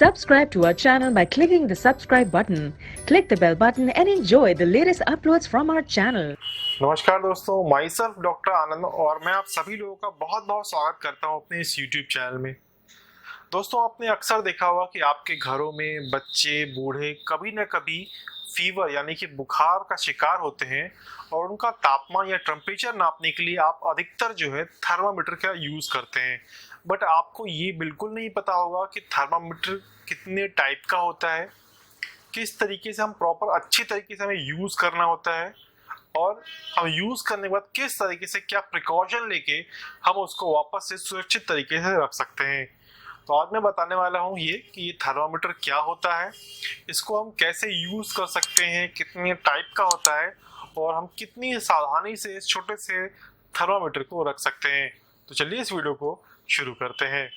Subscribe to our channel by clicking the subscribe button. Click the bell button and enjoy the latest uploads from our channel. नमस्कार दोस्तों, my self doctor आनंद और मैं आप सभी लोगों का बहुत बहुत स्वागत करता हूं अपने इस YouTube चैनल में। दोस्तों, आपने अक्सर देखा होगा कि आपके घरों में बच्चे बूढ़े कभी न कभी फीवर यानी कि बुखार का शिकार होते हैं और उनका तापमान या टेम्परेचर नापने के लिए आप अधिकतर जो है थर्मामीटर का यूज करते हैं। बट आपको ये बिल्कुल नहीं पता होगा कि थर्मामीटर कितने टाइप का होता है, किस तरीके से हम प्रॉपर अच्छी तरीके से हमें यूज करना होता है और हम यूज करने के बाद किस तरीके से क्या प्रिकॉशन लेके हम उसको वापस से सुरक्षित तरीके से रख सकते हैं। तो आज मैं बताने वाला हूँ कि ये थर्मामीटर क्या होता है, इसको हम कैसे यूज कर सकते हैं, कितने टाइप का होता है और हम कितनी सावधानी से इस छोटे से थर्मामीटर को रख सकते हैं। तो चलिए इस वीडियो को शुरू करते हैं।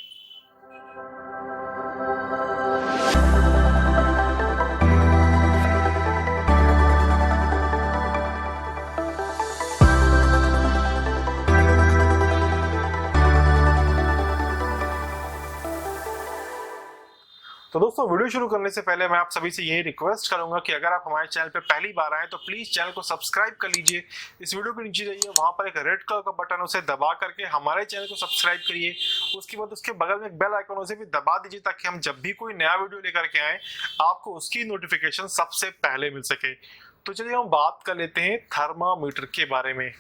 तो दोस्तों, वीडियो शुरू करने से पहले मैं आप सभी से यही रिक्वेस्ट करूंगा कि अगर आप हमारे चैनल पे पहली बार आए तो प्लीज चैनल को सब्सक्राइब कर लीजिए। इस वीडियो के नीचे जाइए, वहां पर एक रेड कलर का बटन, उसे दबा करके हमारे चैनल को सब्सक्राइब करिए। उसके बाद उसके बगल में एक बेल आइकन, उसे भी दबा दीजिए ताकि हम जब भी कोई नया वीडियो लेकर के आए आपको उसकी नोटिफिकेशन सबसे पहले मिल सके। तो चलिए हम बात कर लेते हैं थर्मामीटर के बारे में।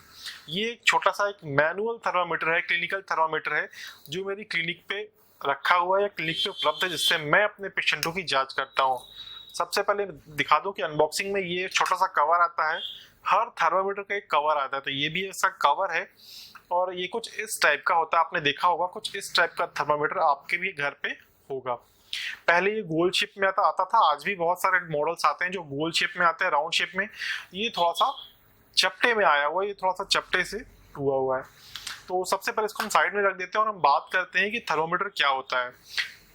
ये एक छोटा सा एक मैनुअल थर्मामीटर है, क्लिनिकल थर्मामीटर है जो मेरी क्लिनिक पे रखा हुआ है, क्लिनिक पे उपलब्ध है, जिससे मैं अपने पेशेंटों की जांच करता हूँ। सबसे पहले दिखा दूं कि अनबॉक्सिंग में ये छोटा सा कवर आता है। हर थर्मामीटर का एक कवर आता है, तो ये भी ऐसा कवर है और ये कुछ इस टाइप का होता है। आपने देखा होगा कुछ इस टाइप का थर्मामीटर आपके भी घर पे होगा। पहले ये गोल शेप में आता था, आज भी बहुत सारे मॉडल्स आते हैं जो गोल शेप में आते हैं, राउंड शेप में। ये थोड़ा सा चपटे में आया हुआ है, ये थोड़ा सा चपटे से हुआ हुआ है। तो सबसे पहले इसको हम साइड में रख देते हैं और हम बात करते हैं कि थर्मामीटर क्या होता है।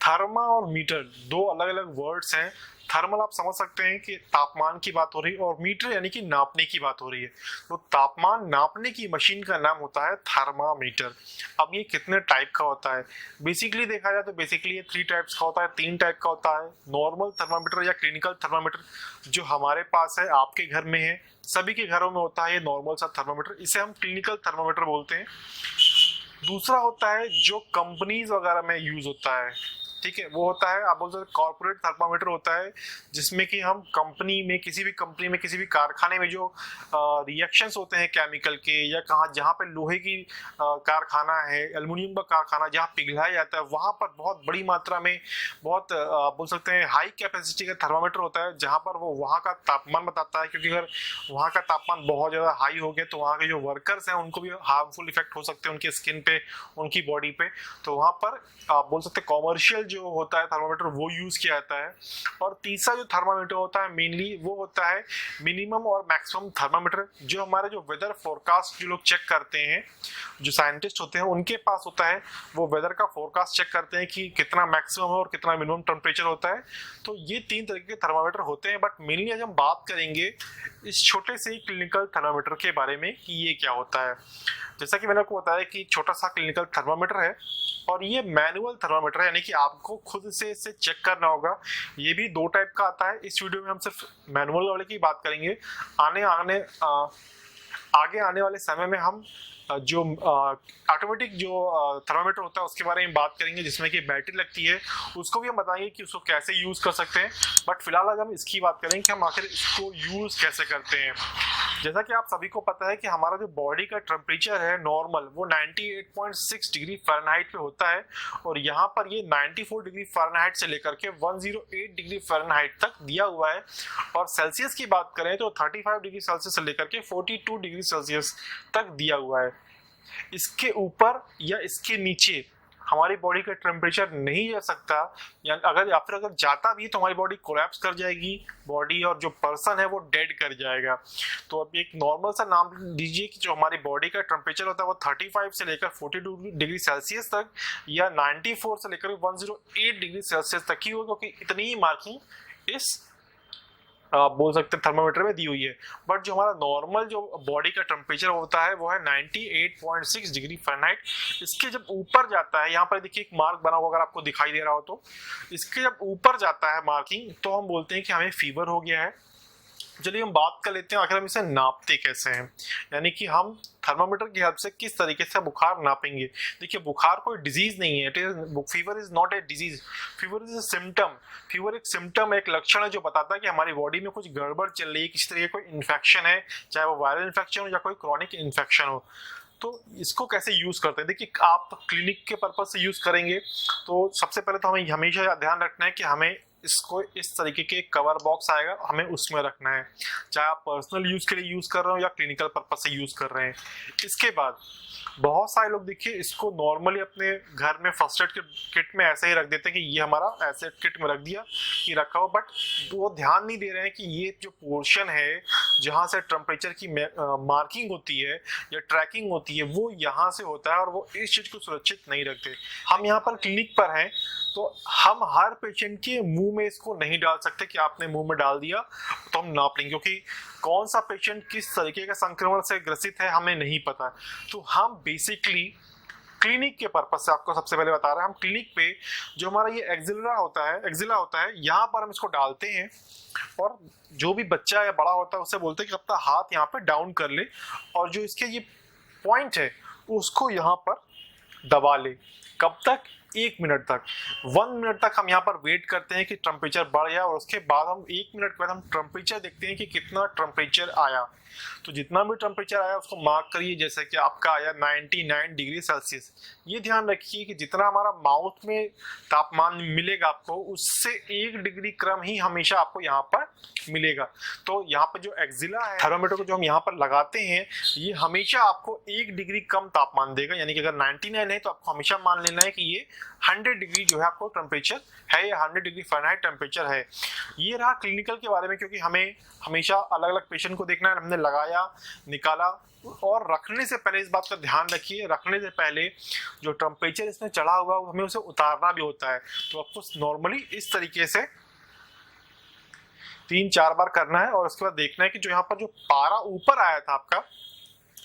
थर्मा और मीटर दो अलग अलग वर्ड्स हैं। थर्मल आप समझ सकते हैं कि तापमान की बात हो रही है और मीटर यानी कि नापने की बात हो रही है। तो तापमान नापने की मशीन का नाम होता है थर्मामीटर। अब ये कितने टाइप का होता है, बेसिकली देखा जाए तो बेसिकली ये 3 टाइप्स का होता है, 3 टाइप का होता है। नॉर्मल थर्मामीटर या क्लिनिकल थर्मामीटर जो हमारे पास है, आपके घर में है, सभी के घरों में होता है ये नॉर्मल सा थर्मामीटर, इसे हम क्लिनिकल थर्मामीटर बोलते हैं। दूसरा होता है जो कंपनीज वगैरह में यूज होता है, ठीक है, वो होता है आप बोल सकते कॉर्पोरेट थर्मामीटर होता है, जिसमें कि हम कंपनी में किसी भी कारखाने में जो रिएक्शंस होते हैं केमिकल के, या जहाँ पे लोहे की कारखाना है, एल्युमिनियम का कारखाना जहाँ पिघलाया जाता है, वहां पर बहुत बड़ी मात्रा में बहुत बोल सकते हैं हाई कैपेसिटी का थर्मामीटर होता है, जहाँ पर वो वहाँ का तापमान बताता है। क्योंकि अगर वहाँ का तापमान बहुत ज्यादा हाई हो गया तो वहाँ के जो वर्कर्स हैं उनको भी हार्मफुल इफेक्ट हो सकते हैं, उनके स्किन पे, उनकी बॉडी पे। तो वहाँ पर आप बोल सकते हैं कॉमर्शियल जो होता है थर्मामीटर वो यूज किया जाता है। और तीसरा जो थर्मामीटर होता है मेनली वो होता है मिनिमम और मैक्सिमम थर्मामीटर, जो हमारे जो वेदर फोरकास्ट जो लोग चेक करते हैं, जो साइंटिस्ट होते हैं उनके पास होता है। वो वेदर का फोरकास्ट चेक करते हैं कि कितना मैक्सिमम है और कितना मिनिमम टेम्परेचर होता है। तो ये 3 तरीके के थर्मामीटर होते हैं। बट मेनली आज हम बात करेंगे इस छोटे से क्लिनिकल थर्मामीटर के बारे में कि ये क्या होता है। जैसा कि मैंने आपको बताया कि छोटा सा क्लिनिकल थर्मामीटर है और ये मैनुअल थर्मामीटर है, यानी कि आपको खुद से इसे चेक करना होगा। ये भी 2 टाइप का आता है। इस वीडियो में हम सिर्फ मैनुअल वाले की बात करेंगे। आगे आने वाले समय में हम जो ऑटोमेटिक जो थर्मामीटर होता है उसके बारे में बात करेंगे, जिसमें कि बैटरी लगती है, उसको भी हम बताएंगे कि उसको कैसे यूज कर सकते हैं। बट फिलहाल आज हम इसकी बात करेंगे कि हम आखिर इसको यूज कैसे करते हैं। जैसा कि आप सभी को पता है कि हमारा जो बॉडी का टेम्परेचर है नॉर्मल, वो 98.6 डिग्री फ़ारेनहाइट पे होता है और यहाँ पर ये 94 डिग्री फ़ारेनहाइट से लेकर के 108 डिग्री फ़ारेनहाइट तक दिया हुआ है। और सेल्सियस की बात करें तो 35 डिग्री सेल्सियस से लेकर के 42 डिग्री सेल्सियस तक दिया हुआ है। इसके ऊपर या इसके नीचे हमारी बॉडी का टेम्परेचर नहीं जा सकता, या अगर जाता भी तो हमारी बॉडी कोलैप्स कर जाएगी बॉडी, और जो पर्सन है वो डेड कर जाएगा। तो अब एक नॉर्मल सा नाम दीजिए कि जो हमारी बॉडी का टेम्परेचर होता है वो 35 से लेकर 42 डिग्री सेल्सियस तक या 94 से लेकर 108 डिग्री सेल्सियस तक ही हो, क्योंकि इतनी ही मार्किंग इस आप बोल सकते हैं थर्मामीटर में दी हुई है, बट जो हमारा नॉर्मल जो बॉडी का टेम्परेचर होता है वो है 98.6 डिग्री फ़ारेनहाइट। इसके जब ऊपर जाता है, यहाँ पर देखिए एक मार्क बना हुआ अगर आपको दिखाई दे रहा हो तो, इसके जब ऊपर जाता है मार्किंग तो हम बोलते हैं कि हमें फीवर हो गया है। चलिए हम बात कर लेते हैं आखिर हम इसे नापते कैसे हैं, यानी कि हम थर्मामीटर की हेल्प से किस तरीके से बुखार नापेंगे। देखिए बुखार कोई डिजीज नहीं है, fever is not a disease, fever is a symptom. Fever एक सिम्टम, एक लक्षण है जो बताता है कि हमारी बॉडी में कुछ गड़बड़ चल रही है, किसी तरीके कोई इन्फेक्शन है, चाहे वो वायरल इन्फेक्शन हो या कोई क्रॉनिक इन्फेक्शन हो। तो इसको कैसे यूज करते हैं, देखिए आप क्लिनिक के पर्पज से यूज करेंगे तो सबसे पहले तो हमें हमेशा ध्यान रखना है कि हमें इसको इस तरीके के कवर बॉक्स आएगा हमें उसमें रखना है, चाहे आप पर्सनल यूज के लिए यूज कर रहे हो या क्लिनिकल पर्पज से यूज कर रहे हैं। इसके बाद बहुत सारे लोग देखिए इसको नॉर्मली अपने घर में फर्स्ट एड किट में ऐसे ही रख देते हैं कि ये हमारा ऐसे किट में रख दिया कि रखा हो, बट वो ध्यान नहीं दे रहे हैं कि ये जो पोर्शन है जहाँ से टेम्परेचर की मार्किंग होती है या ट्रैकिंग होती है वो यहाँ से होता है और वो इस चीज को सुरक्षित नहीं रखते। हम यहाँ पर क्लिनिक पर हैं तो हम हर पेशेंट के मुंह में इसको नहीं डाल सकते कि आपने मुंह में डाल दिया तो हम नाप लेंगे, क्योंकि कौन सा पेशेंट किस तरीके का संक्रमण से ग्रसित है हमें नहीं पता। तो हम बेसिकली क्लिनिक के पर्पज से आपको सबसे पहले बता रहे हैं, हम क्लिनिक पे जो हमारा ये एक्सिला होता है यहाँ पर हम इसको डालते हैं और जो भी बच्चा या बड़ा होता है उससे बोलते हैं कि अपना हाथ यहाँ पे डाउन कर ले और जो इसके ये पॉइंट है उसको यहाँ पर दबा ले। कब तक? 1 मिनट तक, 1 मिनट तक हम यहाँ पर वेट करते हैं कि टेम्परेचर बढ़ जाए और उसके बाद हम 1 मिनट बाद हम टेम्परेचर देखते हैं कि कितना टेम्परेचर आया। तो जितना भी टेम्परेचर आया उसको मार्क करिए, जैसे कि आपका आया 99 डिग्री सेल्सियस। ये ध्यान रखिए कि जितना हमारा माउथ में तापमान मिलेगा आपको उससे 1 डिग्री कम ही हमेशा आपको यहाँ पर मिलेगा। तो यहाँ पर जो एक्सिला है थर्मामीटर को जो हम यहाँ पर लगाते हैं ये हमेशा आपको 1 डिग्री कम तापमान देगा, यानी कि अगर 99 है तो आपको हमेशा मान लेना है कि ये 100 डिग्री जो है आपको टेम्परेचर है या 100 डिग्री फ़ारेनहाइट टेम्परेचर है। ये रहा क्लिनिकल के बारे में, क्योंकि हमें हमेशा अलग अलग पेशेंट को देखना है। हमने लगाया, निकाला और रखने से पहले इस बात का ध्यान रखिए, रखने से पहले जो टेम्परेचर इसमें चढ़ा हुआ हमें उसे उतारना भी होता है। तो आपको नॉर्मली इस तरीके से 3-4 बार करना है और उसके बाद देखना है कि जो यहाँ पर जो पारा ऊपर आया था आपका,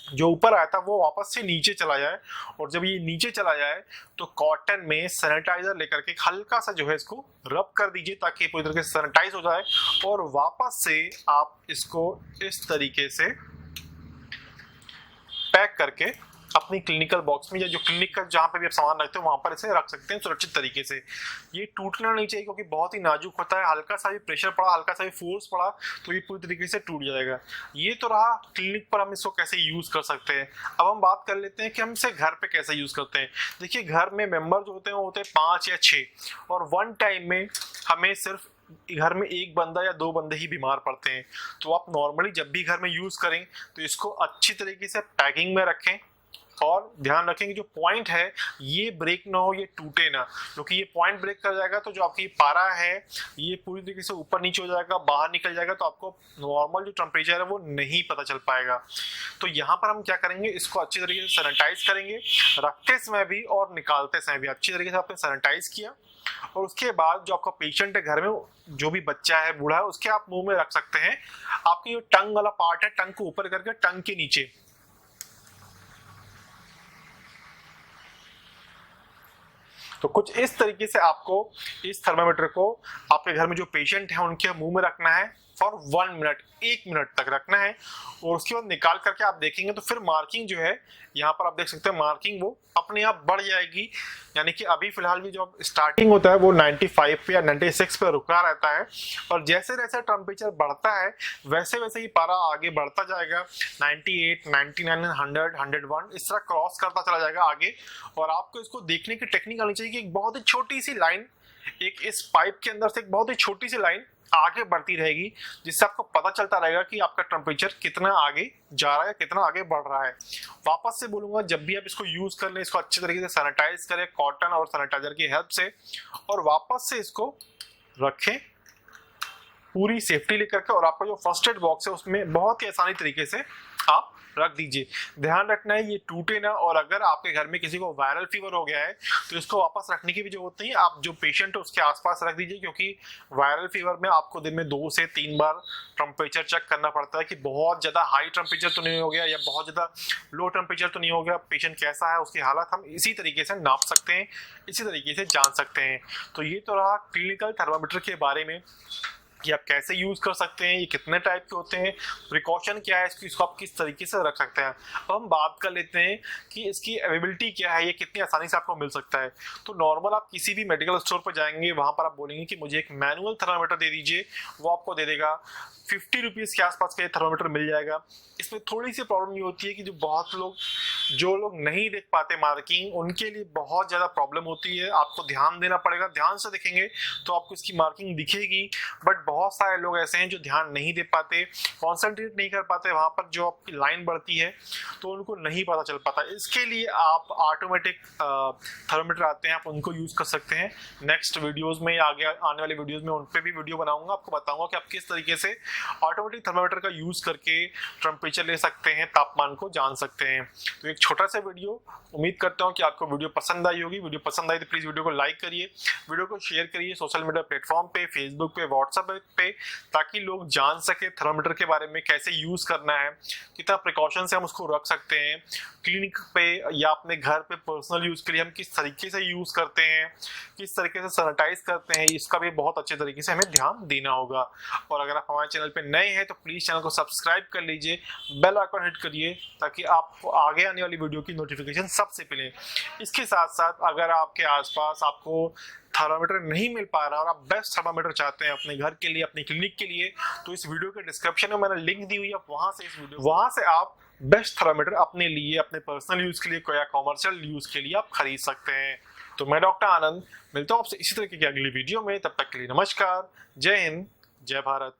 जो ऊपर आया था वो वापस से नीचे चला जाए। और जब ये नीचे चला जाए तो कॉटन में सैनिटाइजर लेकर के हल्का सा जो है इसको रब कर दीजिए ताकि पूरी तरीके से सैनिटाइज हो जाए और वापस से आप इसको इस तरीके से पैक करके अपनी क्लिनिकल बॉक्स में या जो क्लिनिक का जहाँ पे भी आप सामान रखते हो वहां पर इसे रख सकते हैं सुरक्षित तरीके से। ये टूटना नहीं चाहिए क्योंकि बहुत ही नाजुक होता है, हल्का सा भी प्रेशर पड़ा, हल्का सा भी फोर्स पड़ा तो ये पूरी तरीके से टूट जाएगा। ये तो रहा क्लिनिक पर हम इसको कैसे यूज कर सकते हैं। अब हम बात कर लेते हैं कि हम इसे घर पे कैसे यूज करते हैं। देखिए घर में मेंबर जो होते हैं वो होते हैं 5 या 6 और वन टाइम में हमें सिर्फ घर में 1 बंदा या 2 बंदे ही बीमार पड़ते हैं। तो आप नॉर्मली जब भी घर में यूज करें तो इसको अच्छी तरीके से पैकिंग में रखें और ध्यान रखें कि जो पॉइंट है ये ब्रेक ना हो, ये टूटे ना, क्योंकि ये पॉइंट ब्रेक कर जाएगा तो जो आपकी पारा है ये पूरी तरीके से ऊपर नीचे हो जाएगा, बाहर निकल जाएगा, तो आपको नॉर्मल जो टेम्परेचर है वो नहीं पता चल पाएगा। तो यहाँ पर हम क्या करेंगे, इसको अच्छी तरीके से सैनिटाइज करेंगे, रखते समय भी और निकालते समय भी अच्छी तरीके से आपने सैनिटाइज किया। और उसके बाद जो आपका पेशेंट है घर में, जो भी बच्चा है, बूढ़ा है, उसके आप मुंह में रख सकते हैं। आपकी जो टंग वाला पार्ट है, टंग को ऊपर करके टंग के नीचे, तो कुछ इस तरीके से आपको इस थर्मामीटर को आपके घर में जो पेशेंट है उनके मुंह में रखना है फॉर 1 मिनट, 1 मिनट तक रखना है। और उसके बाद निकाल करके आप देखेंगे तो फिर मार्किंग जो है यहाँ पर आप देख सकते हैं, मार्किंग वो अपने आप बढ़ जाएगी। यानी कि अभी फिलहाल भी जो स्टार्टिंग होता है वो 95 पे या 96 पे रुका रहता है और जैसे जैसे टेम्परेचर बढ़ता है वैसे वैसे ही पारा आगे बढ़ता जाएगा, 98, 99, 100, 101 इस तरह क्रॉस करता चला जाएगा आगे। और आपको इसको देखने की टेक्निक आनी चाहिए कि एक बहुत ही छोटी सी लाइन, एक इस पाइप के अंदर से एक बहुत ही छोटी सी लाइन आगे बढ़ती रहेगी, जिससे आपको पता चलता रहेगा कि आपका टेम्परेचर कितना आगे जा रहा है, कितना आगे बढ़ रहा है। वापस से बोलूंगा, जब भी आप इसको यूज कर लें इसको अच्छे तरीके से सैनिटाइज करें कॉटन और सैनिटाइजर की हेल्प से, और वापस से इसको रखें पूरी सेफ्टी लेकर के। और आपका जो फर्स्ट एड बॉक्स है उसमें बहुत ही आसानी तरीके से आप रख दीजिए। ध्यान रखना है ये टूटे ना, और अगर आपके घर में किसी को वायरल फीवर हो गया है तो इसको वापस रखने की भी जरूरत नहीं है, आप जो पेशेंट है उसके आसपास रख दीजिए, क्योंकि वायरल फीवर में आपको दिन में 2 से 3 बार टेम्परेचर चेक करना पड़ता है कि बहुत ज्यादा हाई टेम्परेचर तो नहीं हो गया या बहुत ज्यादा लो टेम्परेचर तो नहीं हो गया, पेशेंट कैसा है उसकी हालत हम इसी तरीके से नाप सकते हैं, इसी तरीके से जान सकते हैं। तो ये तो रहा क्लिनिकल थर्मामीटर के बारे में कि आप कैसे यूज कर सकते हैं, ये कितने टाइप के होते हैं, प्रिकॉशन क्या है इसको आप किस तरीके से रख सकते हैं। अब हम बात कर लेते हैं कि इसकी अवेलेबिलिटी क्या है, ये कितनी आसानी से आपको मिल सकता है। तो नॉर्मल आप किसी भी मेडिकल स्टोर पर जाएंगे, वहां पर आप बोलेंगे कि मुझे एक मैनुअल थर्मामीटर दे दीजिए, वो आपको दे देगा। 50 रुपीज के आसपास का ये थर्मामीटर मिल जाएगा। इसमें थोड़ी सी प्रॉब्लम ये होती है कि जो लोग नहीं देख पाते मार्किंग, उनके लिए बहुत ज्यादा प्रॉब्लम होती है, आपको ध्यान देना पड़ेगा। ध्यान से देखेंगे तो आपको इसकी मार्किंग दिखेगी, बट बहुत सारे लोग ऐसे हैं जो ध्यान नहीं दे पाते, कॉन्सेंट्रेट नहीं कर पाते, वहां पर जो आपकी लाइन बढ़ती है तो उनको नहीं पता चल पाता। इसके लिए आप ऑटोमेटिक थर्मामीटर आते हैं, आप उनको यूज कर सकते हैं। नेक्स्ट वीडियोस में, आगे आने वाले वीडियोस में उन पे भी वीडियो बनाऊंगा, आपको बताऊंगा कि आप किस तरीके से ऑटोमेटिक थर्मामीटर का यूज करके टेम्परेचर ले सकते हैं, तापमान को जान सकते हैं। तो एक छोटा सा वीडियो, उम्मीद करता हूं कि आपको वीडियो पसंद आई होगी। वीडियो पसंद आई तो प्लीज वीडियो को लाइक करिए, वीडियो को शेयर करिए सोशल मीडिया प्लेटफॉर्म पे, फेसबुक पे, व्हाट्सएप पे, ताकि लोग जान सके थर्मामीटर के बारे में, कैसे यूज करना है, कितना प्रिकॉशन से हम उसको रख सकते हैं क्लिनिक पे या अपने घर पे पर्सनल यूज के लिए हम किस तरीके से यूज करते हैं, किस तरीके से सैनिटाइज करते हैं, इसका भी बहुत अच्छे तरीके से हमें ध्यान देना होगा। और अगर आप हमारे चैनल पे नए हैं तो प्लीज चैनल को सब्सक्राइब कर लीजिए, बेल आइकन हिट करिए ताकि आपको आगे आने वाली वीडियो की नोटिफिकेशन सबसे पहले। इसके साथ साथ अगर आपके आसपास आपको थर्मामीटर नहीं मिल पा रहा और आप बेस्ट थर्मामीटर चाहते हैं अपने घर के लिए, अपनी क्लिनिक के लिए, तो इस वीडियो के डिस्क्रिप्शन में मैंने लिंक दी हुई है, वहां से आप बेस्ट थर्मामीटर अपने लिए, अपने पर्सनल यूज के लिए या कॉमर्शियल यूज के लिए आप खरीद सकते हैं। तो मैं डॉक्टर आनंद मिलता हूं आपसे इसी तरीके की अगली वीडियो में, तब तक के लिए नमस्कार, जय हिंद, जय भारत।